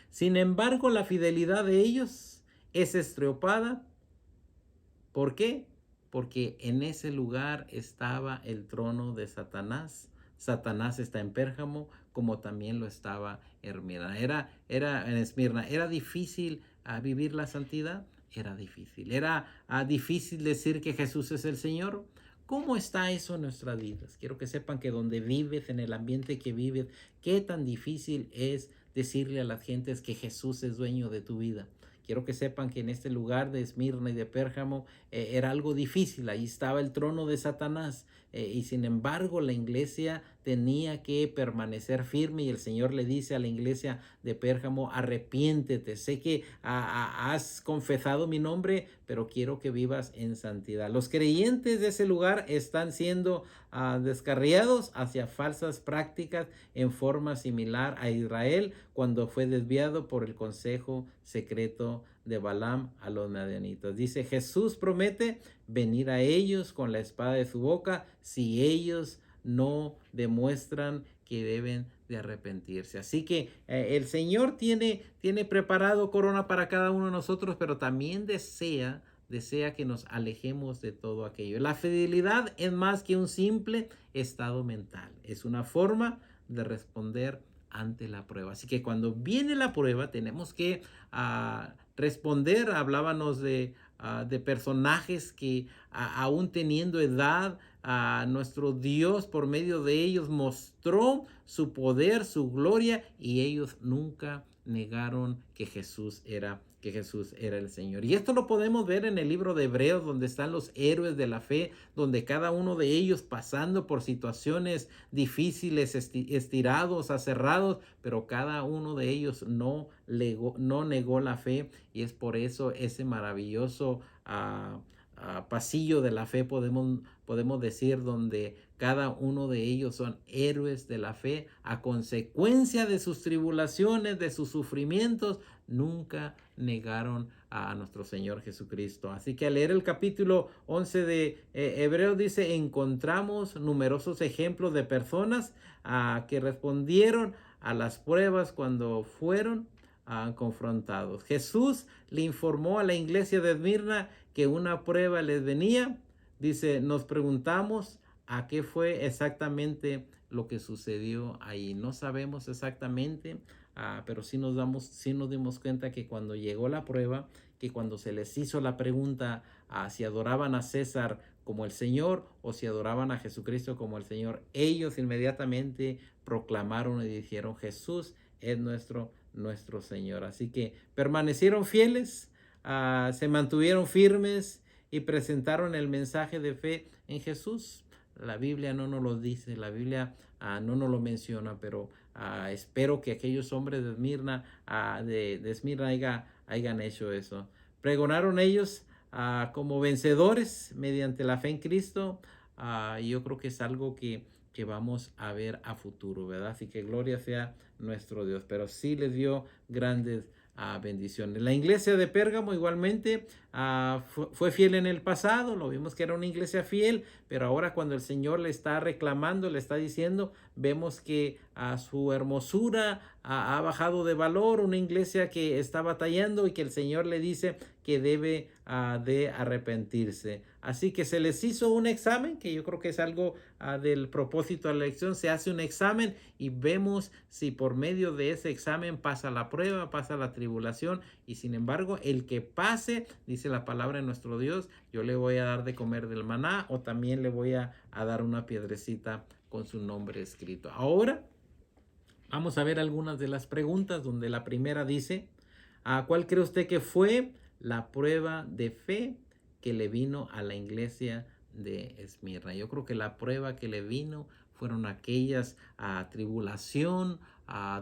sin embargo, la fidelidad de ellos es estropeada. ¿Por qué? Porque en ese lugar estaba el trono de Satanás. Satanás está en Pérgamo, como también lo estaba Esmirna. Era en Esmirna. ¿Era difícil vivir la santidad? Era difícil. Era difícil decir que Jesús es el Señor. ¿Cómo está eso en nuestras vidas? Quiero que sepan que donde vives, en el ambiente que vives, qué tan difícil es decirle a las gentes que Jesús es dueño de tu vida. Quiero que sepan que en este lugar de Esmirna y de Pérgamo era algo difícil. Ahí estaba el trono de Satanás. Y sin embargo la iglesia tenía que permanecer firme y el Señor le dice a la iglesia de Pérgamo, arrepiéntete, sé que has confesado mi nombre, pero quiero que vivas en santidad. Los creyentes de ese lugar están siendo descarriados hacia falsas prácticas en forma similar a Israel cuando fue desviado por el consejo secreto de Balaam a los madianitas. Dice, Jesús promete venir a ellos con la espada de su boca si ellos no demuestran que deben de arrepentirse. Así que el Señor tiene preparado corona para cada uno de nosotros, pero también desea que nos alejemos de todo aquello. La fidelidad es más que un simple estado mental. Es una forma de responder ante la prueba. Así que cuando viene la prueba tenemos que responder. Hablábamos de personajes que aún teniendo edad, nuestro Dios por medio de ellos mostró su poder, su gloria, y ellos nunca negaron que Jesús era que Jesús era el Señor. Y esto lo podemos ver en el libro de Hebreos, donde están los héroes de la fe, donde cada uno de ellos pasando por situaciones difíciles, estirados, aserrados, pero cada uno de ellos no negó la fe, y es por eso ese maravilloso pasillo de la fe, podemos decir, donde cada uno de ellos son héroes de la fe a consecuencia de sus tribulaciones, de sus sufrimientos, nunca negaron a nuestro Señor Jesucristo. Así que al leer el capítulo 11 de Hebreos dice, encontramos numerosos ejemplos de personas que respondieron a las pruebas cuando fueron confrontados. Jesús le informó a la iglesia de Esmirna que una prueba les venía. Dice, nos preguntamos a qué fue exactamente lo que sucedió ahí. No sabemos exactamente, pero sí nos dimos cuenta que cuando llegó la prueba, que cuando se les hizo la pregunta si adoraban a César como el Señor o si adoraban a Jesucristo como el Señor, ellos inmediatamente proclamaron y dijeron, Jesús es nuestro Señor. Así que permanecieron fieles, se mantuvieron firmes y presentaron el mensaje de fe en Jesús. La Biblia no nos lo dice, la Biblia no nos lo menciona, pero espero que aquellos hombres de Esmirna, de Esmirna hayan hecho eso. Pregonaron ellos como vencedores mediante la fe en Cristo. Yo creo que es algo que vamos a ver a futuro, ¿verdad? Así que gloria sea nuestro Dios, pero sí les dio grandes bendiciones. La iglesia de Pérgamo igualmente fue fiel en el pasado, lo vimos que era una iglesia fiel, pero ahora cuando el Señor le está reclamando, le está diciendo, vemos que su hermosura ha bajado de valor, una iglesia que está batallando y que el Señor le dice que debe de arrepentirse. Así que se les hizo un examen, que yo creo que es algo del propósito de la lección, se hace un examen y vemos si por medio de ese examen pasa la prueba, pasa la tribulación, y sin embargo el que pase, dice la palabra de nuestro Dios, yo le voy a dar de comer del maná o también le voy a dar una piedrecita con su nombre escrito. Ahora vamos a ver algunas de las preguntas, donde la primera dice, ¿cuál cree usted que fue la prueba de fe que le vino a la iglesia de Esmirna? Yo creo que la prueba que le vino fueron aquellas tribulación,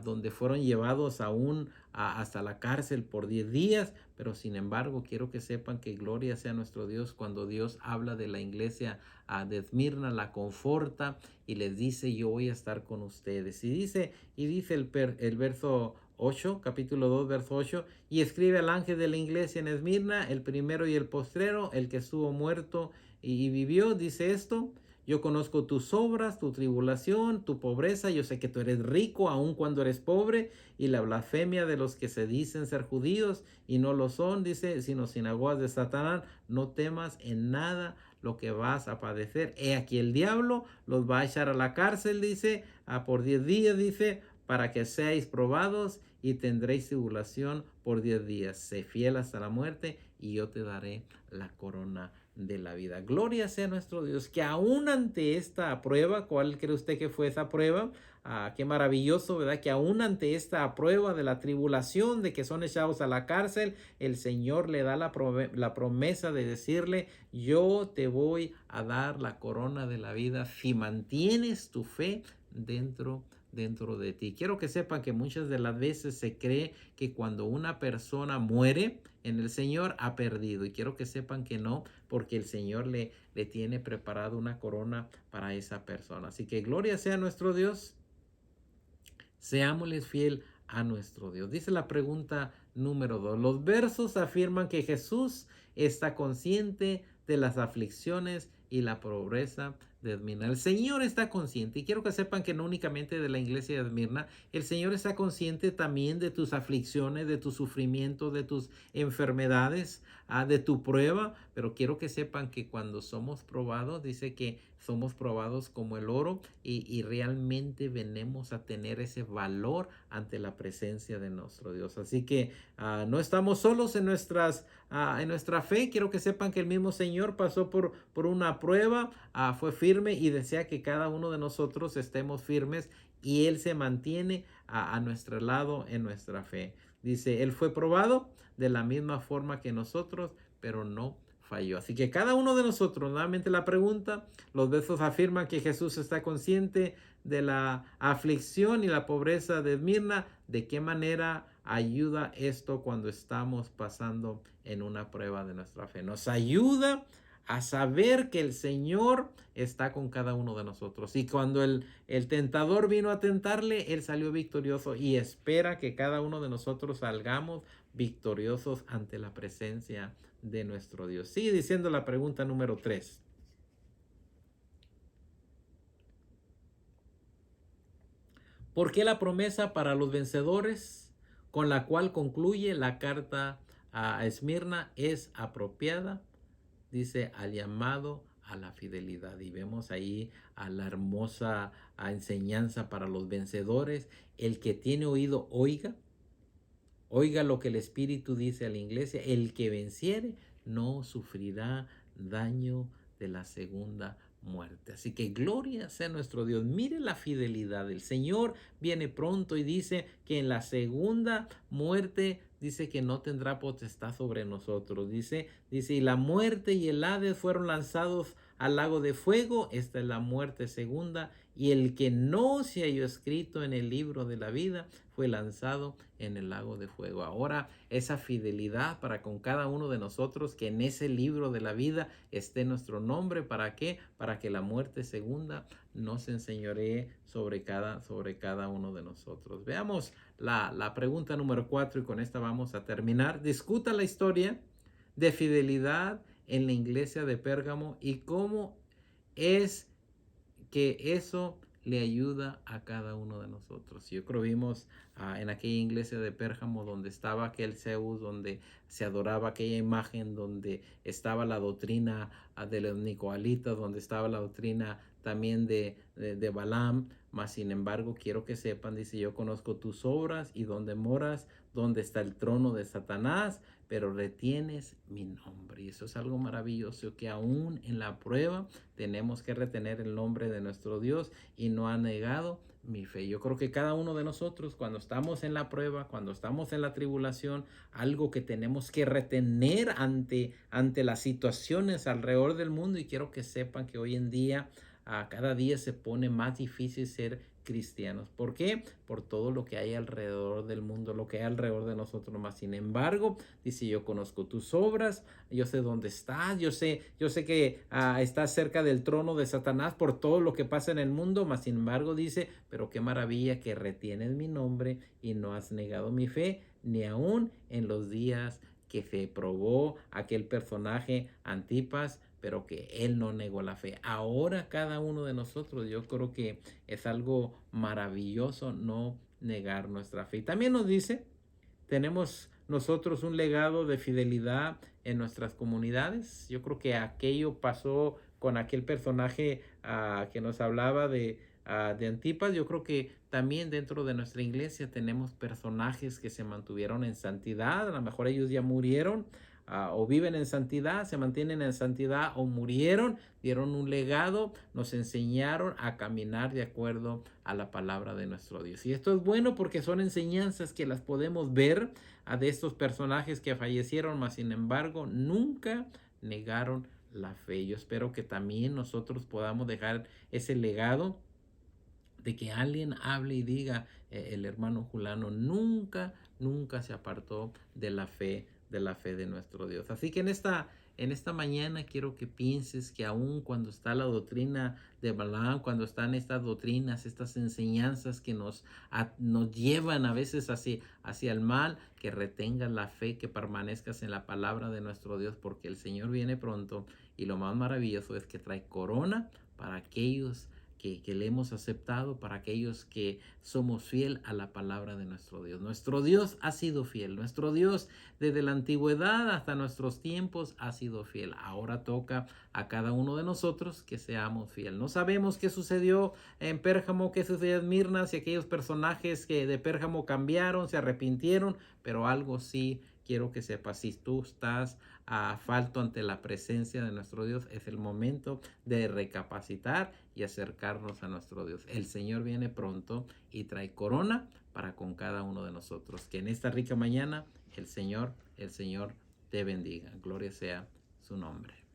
donde fueron llevados aún hasta la cárcel por 10 días, pero sin embargo quiero que sepan que gloria sea nuestro Dios cuando Dios habla de la iglesia de Esmirna, la conforta y les dice, yo voy a estar con ustedes. Y dice el verso 8, capítulo 2, verso 8, y escribe al ángel de la iglesia en Esmirna, el primero y el postrero, el que estuvo muerto y vivió, dice esto, yo conozco tus obras, tu tribulación, tu pobreza, yo sé que tú eres rico aun cuando eres pobre, y la blasfemia de los que se dicen ser judíos y no lo son, dice, sino sinagogas de Satanás, no temas en nada lo que vas a padecer. He aquí el diablo los va a echar a la cárcel, dice, por 10 días, dice, para que seáis probados y tendréis tribulación por 10 días. Sé fiel hasta la muerte y yo te daré la corona de la vida. Gloria sea nuestro Dios, que aún ante esta prueba, ¿cuál cree usted que fue esa prueba? Qué maravilloso, ¿verdad? Que aún ante esta prueba de la tribulación, de que son echados a la cárcel, el Señor le da la promesa de decirle, yo te voy a dar la corona de la vida si mantienes tu fe dentro de ti. Quiero que sepan que muchas de las veces se cree que cuando una persona muere en el Señor ha perdido, y quiero que sepan que no, porque el Señor le tiene preparado una corona para esa persona. Así que gloria sea a nuestro Dios, seámosles fiel a nuestro Dios. Dice la pregunta número 2. Los versos afirman que Jesús está consciente de las aflicciones y la pobreza de Esmirna. El Señor está consciente, y quiero que sepan que no únicamente de la iglesia de Esmirna, el Señor está consciente también de tus aflicciones, de tu sufrimiento, de tus enfermedades, de tu prueba, pero quiero que sepan que cuando somos probados, dice que somos probados como el oro, y realmente venimos a tener ese valor ante la presencia de nuestro Dios. Así que no estamos solos en nuestra fe. Quiero que sepan que el mismo Señor pasó por una prueba, fue firme y desea que cada uno de nosotros estemos firmes, y Él se mantiene a nuestro lado en nuestra fe. Dice, Él fue probado de la misma forma que nosotros, pero no falló. Así que cada uno de nosotros, nuevamente la pregunta, los versos afirman que Jesús está consciente de la aflicción y la pobreza de Esmirna. ¿De qué manera ayuda esto cuando estamos pasando en una prueba de nuestra fe? Nos ayuda a saber que el Señor está con cada uno de nosotros. Y cuando el tentador vino a tentarle, él salió victorioso y espera que cada uno de nosotros salgamos victoriosos ante la presencia de nuestro Dios. Sigue diciendo la pregunta número 3. ¿Por qué la promesa para los vencedores con la cual concluye la carta a Esmirna es apropiada? Dice, al llamado a la fidelidad. Y vemos ahí a la hermosa enseñanza para los vencedores. El que tiene oído, oiga. Oiga lo que el Espíritu dice a la iglesia. El que venciere no sufrirá daño de la segunda muerte. Así que gloria sea nuestro Dios. Mire la fidelidad. El Señor viene pronto y dice que en la segunda muerte dice que no tendrá potestad sobre nosotros. Dice, y la muerte y el Hades fueron lanzados al lago de fuego. Esta es la muerte segunda. Y el que no se halló escrito en el libro de la vida fue lanzado en el lago de fuego. Ahora esa fidelidad para con cada uno de nosotros, que en ese libro de la vida esté nuestro nombre. ¿Para qué? Para que la muerte segunda no se enseñoree sobre cada uno de nosotros. Veamos la pregunta número 4 y con esta vamos a terminar. Discuta la historia de fidelidad en la iglesia de Pérgamo y cómo es que eso le ayuda a cada uno de nosotros. Yo creo vimos en aquella iglesia de Pérgamo donde estaba aquel Zeus, donde se adoraba aquella imagen, donde estaba la doctrina de los Nicolaitas, donde estaba la doctrina también de Balaam. Mas sin embargo quiero que sepan, dice, yo conozco tus obras y donde moras, donde está el trono de Satanás, pero retienes mi nombre. Y eso es algo maravilloso, que aún en la prueba tenemos que retener el nombre de nuestro Dios y no ha negado mi fe. Yo creo que cada uno de nosotros, cuando estamos en la prueba, cuando estamos en la tribulación, algo que tenemos que retener ante las situaciones alrededor del mundo. Y quiero que sepan que hoy en día, cada día se pone más difícil ser cristianos. ¿Por qué? Por todo lo que hay alrededor del mundo, lo que hay alrededor de nosotros. Más sin embargo, dice, yo conozco tus obras, yo sé dónde estás, yo sé que estás cerca del trono de Satanás por todo lo que pasa en el mundo. Más sin embargo, dice, pero qué maravilla que retienes mi nombre y no has negado mi fe, ni aún en los días que se probó aquel personaje Antipas, pero que él no negó la fe. Ahora cada uno de nosotros, yo creo que es algo maravilloso no negar nuestra fe. Y también nos dice, tenemos nosotros un legado de fidelidad en nuestras comunidades. Yo creo que aquello pasó con aquel personaje que nos hablaba de Antipas. Yo creo que también dentro de nuestra iglesia tenemos personajes que se mantuvieron en santidad. A lo mejor ellos ya murieron, o viven en santidad, se mantienen en santidad, o murieron, dieron un legado, nos enseñaron a caminar de acuerdo a la palabra de nuestro Dios. Y esto es bueno porque son enseñanzas que las podemos ver de estos personajes que fallecieron, mas sin embargo nunca negaron la fe. Yo espero que también nosotros podamos dejar ese legado de que alguien hable y diga, el hermano Julano nunca se apartó de la fe de nuestro Dios. Así que en esta mañana quiero que pienses que aun cuando está la doctrina de Balaam, cuando están estas doctrinas, estas enseñanzas que nos llevan a veces hacia el mal, que retengas la fe, que permanezcas en la palabra de nuestro Dios, porque el Señor viene pronto y lo más maravilloso es que trae corona para aquellos que le hemos aceptado, para aquellos que somos fiel a la palabra de nuestro Dios. Nuestro Dios ha sido fiel. Nuestro Dios desde la antigüedad hasta nuestros tiempos ha sido fiel. Ahora toca a cada uno de nosotros que seamos fiel. No sabemos qué sucedió en Pérgamo, qué sucedió en Esmirna, si aquellos personajes que de Pérgamo cambiaron, se arrepintieron, pero algo sí quiero que sepas. Si tú estás falto ante la presencia de nuestro Dios, es el momento de recapacitar y acercarnos a nuestro Dios. El Señor viene pronto y trae corona para con cada uno de nosotros. Que en esta rica mañana el Señor te bendiga. Gloria sea su nombre.